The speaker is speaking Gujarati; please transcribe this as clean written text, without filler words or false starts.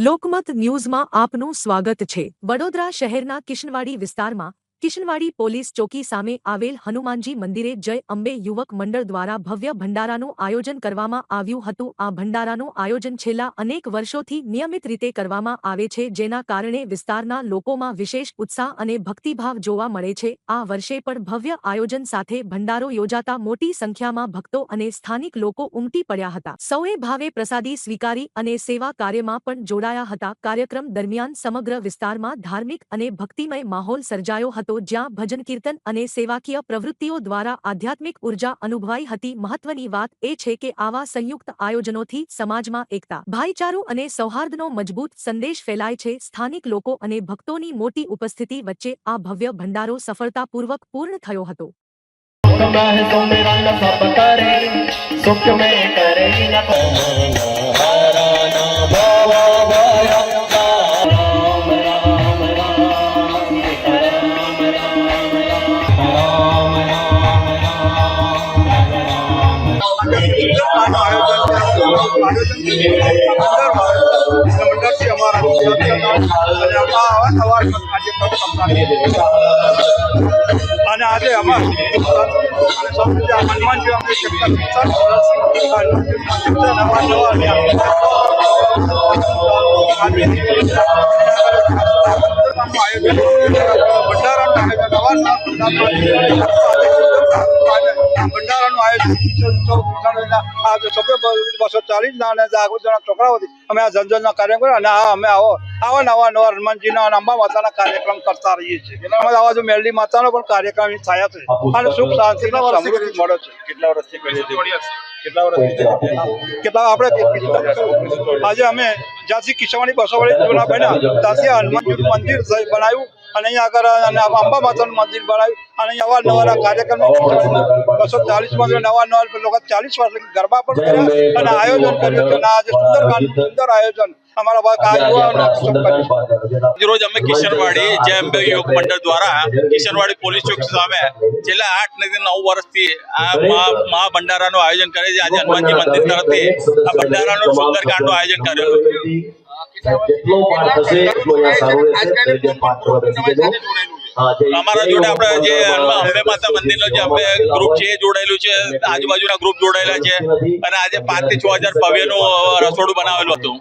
લોકમત ન્યૂઝમાં આપનું સ્વાગત છે। વડોદરા શહેરના કિશનવાડી વિસ્તારમાં કિશનવાડી પોલીસ ચોકી સામે આવેલ હનુમાનજી મંદિરે જય અંબે યુવક મંડળ દ્વારા ભવ્ય ભંડારાનું આયોજન કરવામાં આવ્યું હતું। આ ભંડારાનું આયોજન છેલ્લા અનેક વર્ષોથી નિયમિત રીતે કરવામાં આવે છે, જેના કારણે વિસ્તારના લોકોમાં વિશેષ ઉત્સાહ અને ભક્તિભાવ જોવા મળે છે। આ વર્ષે પણ ભવ્ય આયોજન સાથે ભંડારો યોજાતા મોટી સંખ્યામાં ભક્તો અને સ્થાનિક લોકો ઉમટી પડ્યા હતા। સૌએ ભાવે પ્રસાદી સ્વીકારી અને સેવા કાર્યમાં પણ જોડાયા હતા। કાર્યક્રમ દરમિયાન સમગ્ર વિસ્તારમાં ધાર્મિક અને ભક્તિમય માહોલ સર્જાયો હતો, જ્યાં ભજન કીર્તન અને સેવાકીય પ્રવૃત્તિઓ દ્વારા આધ્યાત્મિક ઉર્જા અનુભવાઈ હતી। મહત્વની વાત એ છે કે આવા સંયુક્ત આયોજનોથી સમાજમાં એકતા, ભાઈચારો અને સૌહાર્દનો મજબૂત સંદેશ ફેલાય છે। સ્થાનિક લોકો અને ભક્તોની મોટી ઉપસ્થિતિ વચ્ચે આ ભવ્ય ભંડારો સફળતાપૂર્વક પૂર્ણ થયો હતો। આજે ભંડારાનું આયોજન 240 ના જાગૃત છોકરાઓથી અમે આ જનજનના કાર્યક્રમ અને અમે આવા નવા હનુમાનજીના અને અંબા માતાના કાર્યક્રમ કરતા રહીએ છીએ। આવા જો મેલડી માતાનો પણ કાર્યક્રમ થયા છે અને સુખ શાંતિ સમૃદ્ધિ મળે છે। કેટલા આપણે આજે અમે જ્યાંથી કિશનવાડી બસોવાળી જૂના બન્યા ત્યાંથી હનુમાનજીનું મંદિર બનાવ્યું અને અહીંયા આગળ અંબા માતાનું મંદિર બનાવ્યું અને અહીંયા અવારનવાર કાર્યક્રમ 240 માં નવા લોકો 40 વર્ષ ગરબા પણ કર્યા અને આયોજન કર્યું છે। આજે સુંદર આયોજન रोज અમે કિશનવાડી જય અંબે યુવક મંડળ દ્વારા કિશનવાડી પોલીસ ચોકી સામે છેલ્લા 8 થી 9 વર્ષથી આ મહા ભંડારાનું આયોજન કરે છે। આજે હનુમાનજી મંદિર તરફથી આ ભંડારાનું સુંદરકાંડનું આયોજન કર્યું અમારા જોડે આપણે જે અંબે માતા મંદિરનો જે અંબે ગ્રુપ છે એ જોડાયેલું છે, આજુબાજુના ગ્રુપ જોડાયેલા છે અને આજે 5 થી 6 હજાર ભવ્યનું રસોડું બનાવેલું હતું।